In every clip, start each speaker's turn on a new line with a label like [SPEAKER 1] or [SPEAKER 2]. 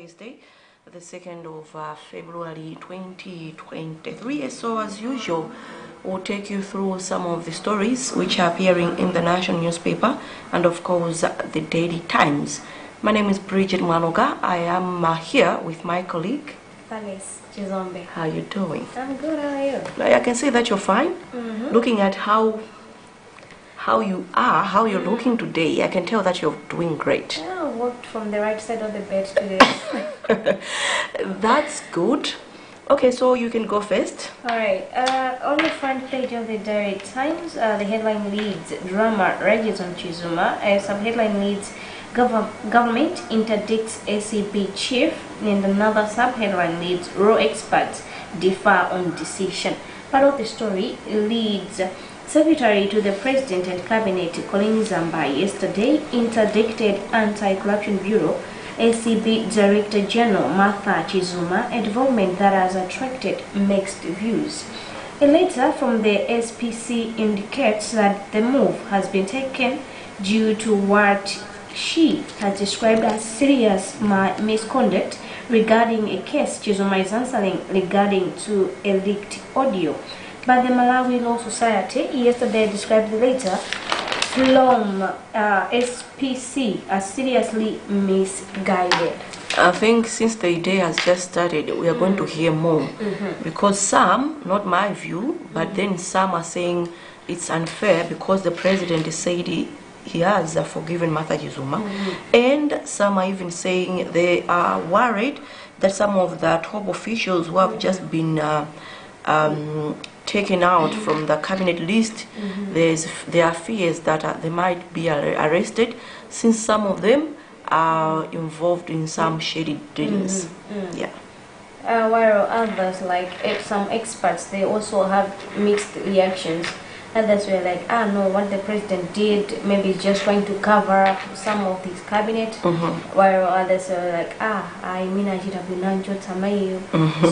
[SPEAKER 1] Wednesday, the 2nd of February 2023. So as usual, we'll take you through some of the stories which are appearing in the national newspaper and of course the Daily Times. My name is Bridget Manoga. I am here with my colleague
[SPEAKER 2] Alice Chizombe.
[SPEAKER 1] How are you doing?
[SPEAKER 2] I'm good, how are you?
[SPEAKER 1] I can see that you're fine. Looking at how you are, how you're looking today, I can tell that you're doing great.
[SPEAKER 2] Yeah, I walked from the right side of the bed today.
[SPEAKER 1] That's good. Okay, so you can go first.
[SPEAKER 2] Alright, on the front page of the Daily Times, the headline reads, Drama rages on Chizuma. Sub-headline reads, Government interdicts ACB chief. And another sub-headline reads, Raw experts differ on decision. Part of the story leads, Secretary to the President and Cabinet Colin Zamba yesterday interdicted Anti-Corruption Bureau ACB Director General Martha Chizuma, a development that has attracted mixed views. A letter from the SPC indicates that the move has been taken due to what she has described as serious misconduct regarding a case Chizuma is answering regarding to a leaked audio. But the Malawi Law Society yesterday described the letter from SPC as seriously misguided.
[SPEAKER 1] I think since the day has just started, we are going to hear more. Because some, not my view, but then some are saying it's unfair because the president said he has forgiven Martha Chizuma. And some are even saying they are worried that some of the top officials who have just been taken out from the cabinet list, there are fears that they might be arrested since some of them are involved in some shady dealings. Yeah.
[SPEAKER 2] While others, like some experts, they also have mixed reactions. Others were like, no, what the president did, maybe just trying to cover up some of his cabinet. While others were like, I mean, I should have been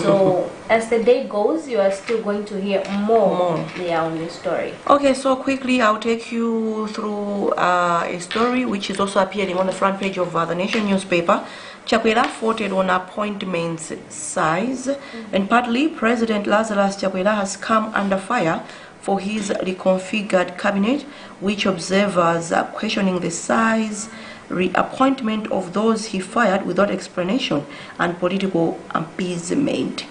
[SPEAKER 2] So as the day goes, you are still going to hear more. On this story.
[SPEAKER 1] Okay, so quickly I'll take you through a story which is also appearing on the front page of the Nation newspaper. Chakwera voted on appointments size, and partly President Lazarus Chakwera has come under fire for his reconfigured cabinet, which observers are questioning the size, reappointment of those he fired without explanation, and political appeasement.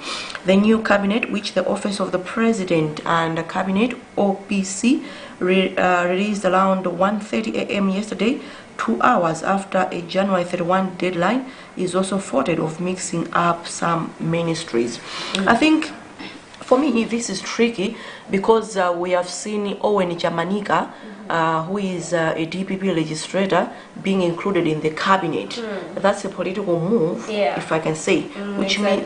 [SPEAKER 1] The new cabinet, which the Office of the President and the Cabinet OPC released around 1:30 a.m. yesterday, 2 hours after a January 31 deadline, is also faulted of mixing up some ministries. I think for me, this is tricky because we have seen Owen Jamanika, who is a DPP legislator, being included in the cabinet. That's a political move, if I can say, which means,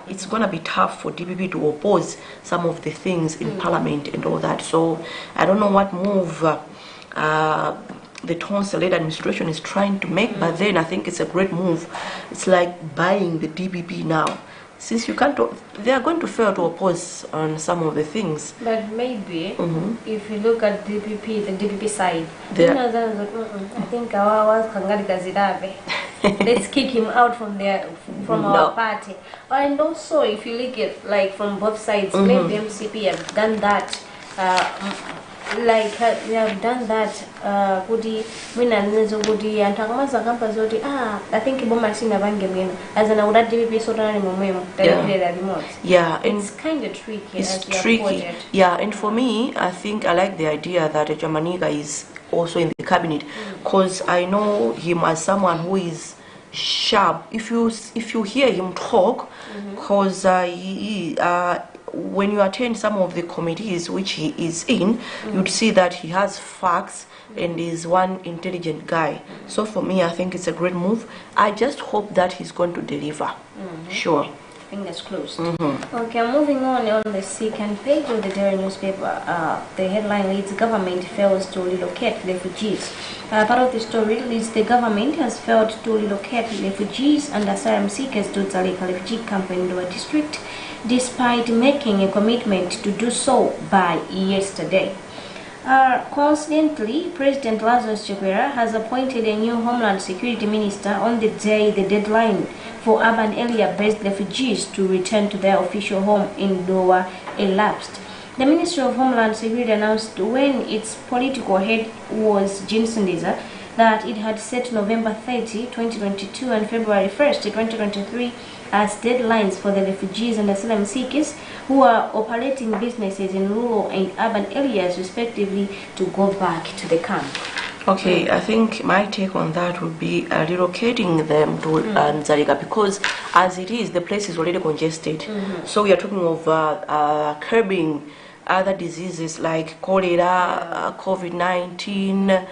[SPEAKER 1] it's going to be tough for DPP to oppose some of the things in parliament and all that. So I don't know what move the Tonsil-led administration is trying to make, but then I think it's a great move. It's like buying the DPP now. Since you can't, they are going to fail to oppose on some of the things.
[SPEAKER 2] But maybe, if you look at DPP, the DPP side, I think let's kick him out from our party. And also, if you look at like from both sides, maybe MCP have done that. They have done that. I think it's kind of tricky.
[SPEAKER 1] It's tricky. Yeah, and for me, I think I like the idea that Jamanika is also in the cabinet, because I know him as someone who is sharp. If you hear him talk, because when you attend some of the committees which he is in, you'd see that he has facts and is one intelligent guy. So for me, I think it's a great move. I just hope that he's going to deliver. Sure.
[SPEAKER 2] Fingers closed. Okay, moving on the second page of the Daily newspaper, the headline reads, Government fails to relocate refugees. Part of the story reads, the government has failed to relocate refugees and asylum seekers to Dzaleka refugee camp in Ndwa district, despite making a commitment to do so by yesterday. Coincidentally, President Lazarus Chakwera has appointed a new Homeland Security Minister on the day the deadline for urban area-based refugees to return to their official home in Doha elapsed. The Ministry of Homeland Security announced when its political head was Jean Sindeza that it had set November 30, 2022 and February 1st, 2023 as deadlines for the refugees and asylum seekers who are operating businesses in rural and urban areas respectively to go back to the camp.
[SPEAKER 1] Okay, I think my take on that would be relocating them to Nzariga, because as it is, the place is already congested. So we are talking of curbing other diseases like cholera, COVID-19.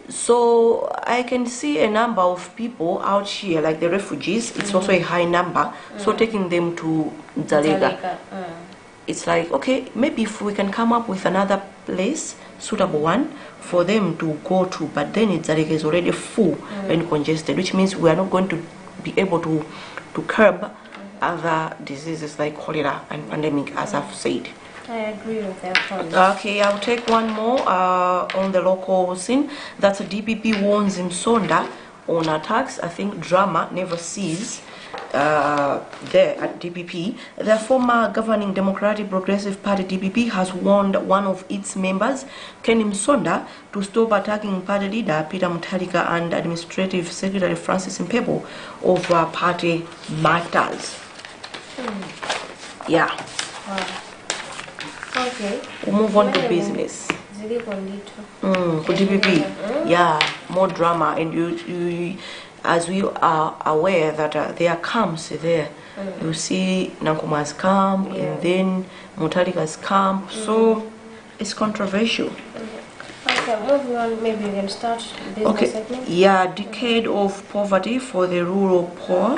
[SPEAKER 1] So I can see a number of people out here, like the refugees. It's also a high number. So taking them to Nzariga, it's like, okay, maybe if we can come up with another place, suitable one for them to go to, but then Nzariga is already full and congested, which means we are not going to be able to curb other diseases like cholera and pandemic, as I've said.
[SPEAKER 2] I agree with that point.
[SPEAKER 1] Okay, I'll take one more on the local scene. That's a DPP warns in Sonda on attacks. I think drama never ceases there at DPP. The former governing Democratic Progressive Party DPP has warned one of its members, Ken Msonda, to stop attacking party leader Peter Mutharika and Administrative Secretary Francis Mpebo over party matters. Yeah.
[SPEAKER 2] Wow. Okay.
[SPEAKER 1] We'll move on to business. DPP, yeah, more drama, and you as we are aware that there are camps there. You see Nankuma's camp and then Mutharika's camp, so it's controversial.
[SPEAKER 2] Okay, moving on, maybe you can start business segment.
[SPEAKER 1] Yeah, decade of poverty for the rural poor.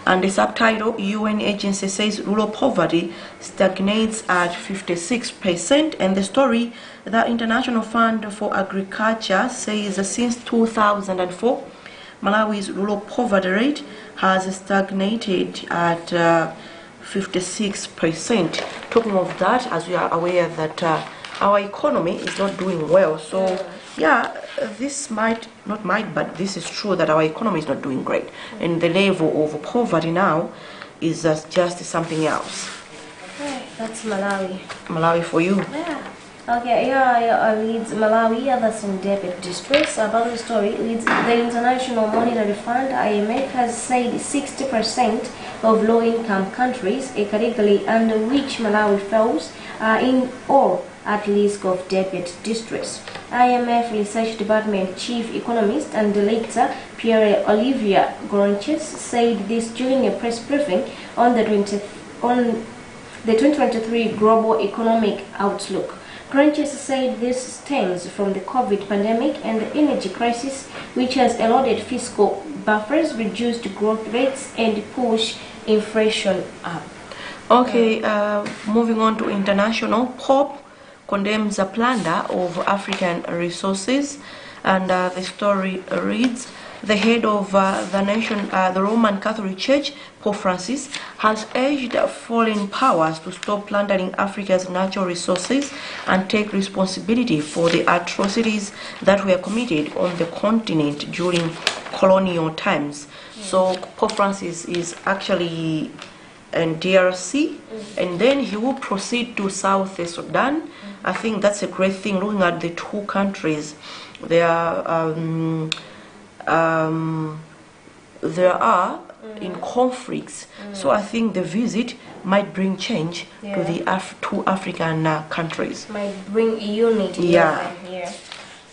[SPEAKER 1] And the subtitle, UN agency says rural poverty stagnates at 56%. And the story, the International Fund for Agriculture says since 2004, Malawi's rural poverty rate has stagnated at 56%. Talking of that, as we are aware that our economy is not doing well. So, yeah, this but this is true that our economy is not doing great. And the level of poverty now is just something else.
[SPEAKER 2] Okay, that's Malawi.
[SPEAKER 1] Malawi for you.
[SPEAKER 2] Yeah. Okay, here leads Malawi, others in debt distress. About the story, leads the International Monetary Fund, IMF, has said 60% of low-income countries, a category under which Malawi falls, are in or at risk of debt distress. IMF Research Department Chief Economist and Director Pierre-Olivier Goronches said this during a press briefing on the 2023 Global Economic Outlook. Goronches said this stems from the COVID pandemic and the energy crisis, which has eroded fiscal buffers, reduced growth rates, and pushed inflation up.
[SPEAKER 1] Okay, moving on to international. Pope condemns a plunder of African resources, and the story reads, the head of the Roman Catholic Church, Pope Francis, has urged foreign powers to stop plundering Africa's natural resources and take responsibility for the atrocities that were committed on the continent during colonial times. So Pope Francis is actually in DRC, and then he will proceed to South Sudan. I think that's a great thing, looking at the two countries. There are in conflicts, so I think the visit might bring change to the two African countries.
[SPEAKER 2] Might bring unity.
[SPEAKER 1] Yeah.
[SPEAKER 2] Here.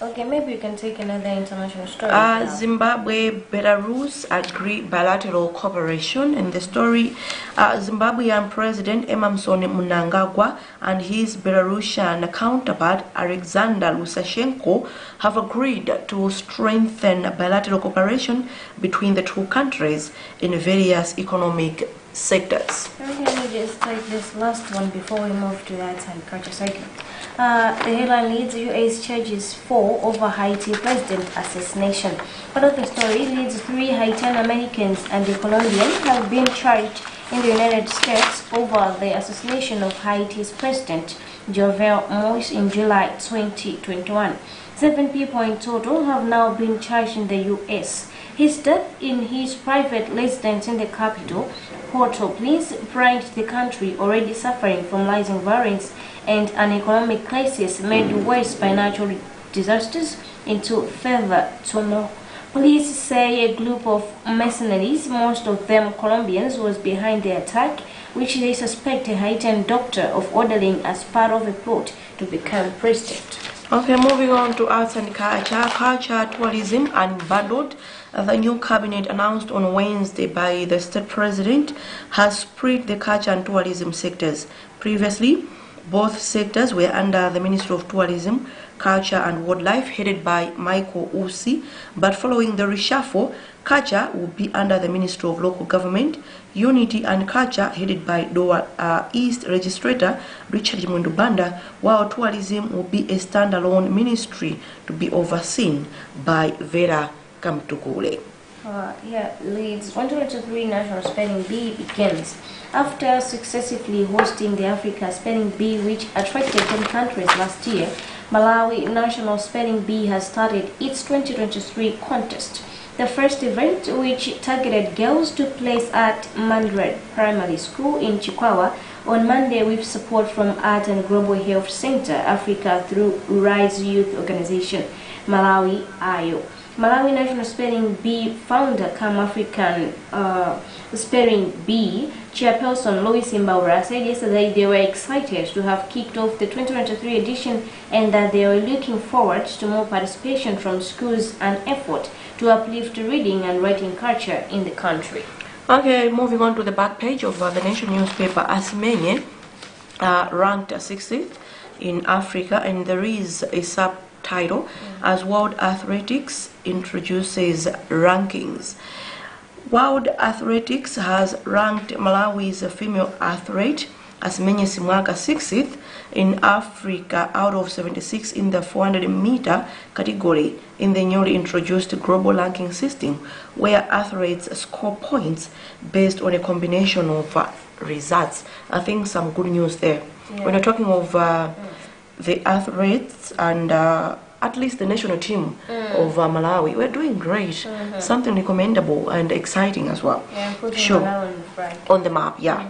[SPEAKER 2] Okay, maybe you can take another international story.
[SPEAKER 1] Zimbabwe, Belarus agree bilateral cooperation. And the story, Zimbabwean President Emmerson Mnangagwa and his Belarusian counterpart Alexander Lukashenko have agreed to strengthen bilateral cooperation between the two countries in various economic sectors.
[SPEAKER 2] Let me just take this last one before we move to that and culture segment. The headline leads U.S. charges 4 over Haiti president assassination. Part of the story leads 3 Haitian Americans and a Colombian have been charged in the United States over the assassination of Haiti's president Jovenel Moïse in July 2021. 7 people in total have now been charged in the U.S. His death in his private residence in the capital, Port-au-Prince, plunged the country, already suffering from rising violence and an economic crisis made worse by natural disasters, into further turmoil. Police say a group of mercenaries, most of them Colombians, was behind the attack, which they suspect a Haitian doctor of ordering as part of a plot to become president.
[SPEAKER 1] Okay, moving on to arts and culture. Culture, tourism unbundled. The new cabinet announced on Wednesday by the state president has split the culture and tourism sectors. Previously, both sectors were under the Ministry of Tourism, Culture and Wildlife, headed by Michael Usi, but following the reshuffle, culture will be under the Ministry of Local Government, Unity and Culture, headed by Dowa East Registrator Richard Mwendubanda, while tourism will be a standalone ministry to be overseen by Vera Kamtukule.
[SPEAKER 2] Leeds 2023 National Spelling Bee begins. After successively hosting the Africa Spelling Bee, which attracted 10 countries last year, Malawi National Spelling Bee has started its 2023 contest. The first event, which targeted girls, took place at Mandred Primary School in Chikwawa on Monday with support from Art and Global Health Center Africa through Rise Youth Organization, Malawi AYO. Malawi National Spelling Bee founder come African Spelling Bee chairperson Lois Imbaura said yesterday they were excited to have kicked off the 2023 edition and that they were looking forward to more participation from schools and effort to uplift reading and writing culture in the country.
[SPEAKER 1] Okay, moving on to the back page of the Nation newspaper. Asmenye ranked 60th in Africa, and there is a subtitle as World Athletics introduces rankings. World Athletics has ranked Malawi's female athlete Asmenye Simwaka 60th in Africa out of 76 in the 400-meter category in the newly introduced global ranking system, where athletes score points based on a combination of results. I think some good news there. When you're talking of the athletes and at least the national team of Malawi, we're doing great. Something recommendable and exciting as well.
[SPEAKER 2] Yeah, putting
[SPEAKER 1] Sure.
[SPEAKER 2] Malawi
[SPEAKER 1] On the map, yeah.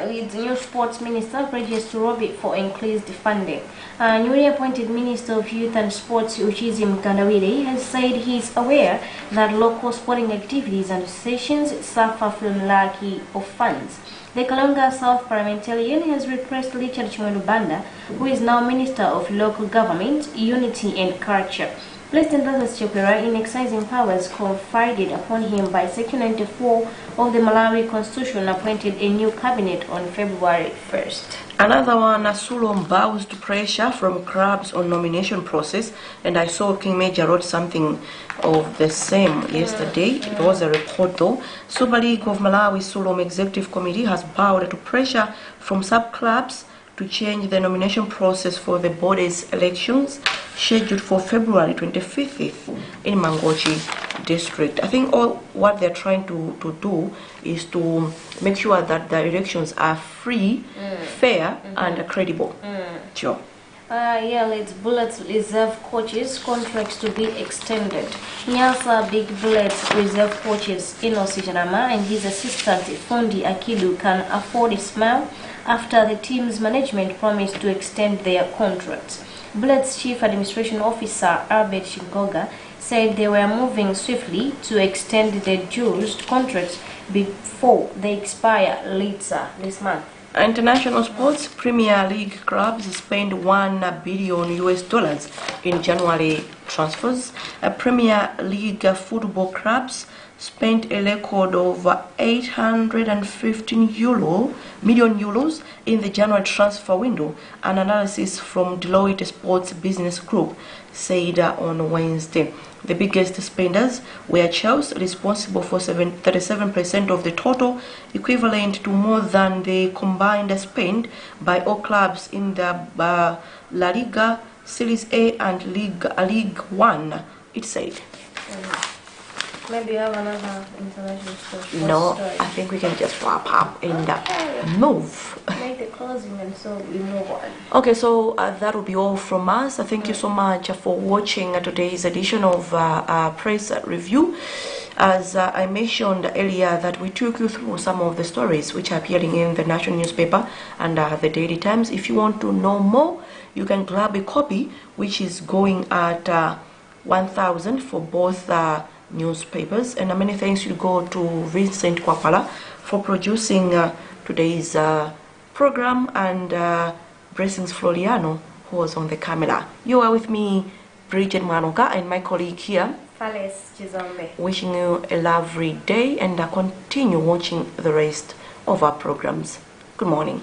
[SPEAKER 2] Leeds new sports minister pledges to lobby for increased funding. Newly appointed Minister of Youth and Sports Uchizi Mkandawire has said he is aware that local sporting activities and associations suffer from lack of funds. The Kalonga South parliamentarian has requested Richard Chimwendubanda, who is now Minister of Local Government, Unity and Culture. President Lazarus Chakwera, in exercising powers confided upon him by Section 94 of the Malawi Constitution, appointed a new cabinet on February 1st.
[SPEAKER 1] Another one, Sulom bows to pressure from clubs on nomination process, and I saw King Major wrote something of the same yesterday. It was a report though. Super League of Malawi Sulom Executive Committee has bowed to pressure from sub-clubs to change the nomination process for the body's elections scheduled for February 25th in Mangochi district. I think all what they're trying to do is to make sure that the elections are free, fair, and credible. Sure.
[SPEAKER 2] Leeds Bullets reserve coaches contracts to be extended. Nyasa Big Bullets reserve coaches Inosi Janama and his assistant Fundi Akidu can afford a smile after the team's management promised to extend their contracts. Bullets Chief Administration Officer Albert Shingoga said they were moving swiftly to extend the dues contracts before they expire later this month.
[SPEAKER 1] International sports, Premier League clubs spend $1 billion in January transfers. Premier League football clubs spent a record of 815 million euros in the January transfer window, an analysis from Deloitte Sports Business Group said on Wednesday. The biggest spenders were Chelsea, responsible for 37% of the total, equivalent to more than the combined spend by all clubs in the La Liga, Series A and League One, it said.
[SPEAKER 2] Maybe you have another international story.
[SPEAKER 1] No,
[SPEAKER 2] Story.
[SPEAKER 1] I think we can just wrap up and move.
[SPEAKER 2] Make the closing and so we move on.
[SPEAKER 1] Okay, so that will be all from us. Thank you so much for watching today's edition of Press Review. As I mentioned earlier, that we took you through some of the stories which are appearing in the national newspaper and the Daily Times. If you want to know more, you can grab a copy, which is going at 1,000 for both newspapers. And many thanks you go to Vincent Kwakwala for producing today's program, and Blessings Floriano, who was on the camera. You are with me, Bridget Manoka, and my colleague here,
[SPEAKER 2] Fales Chizombe.
[SPEAKER 1] wishing you a lovely day, and continue watching the rest of our programs. Good morning.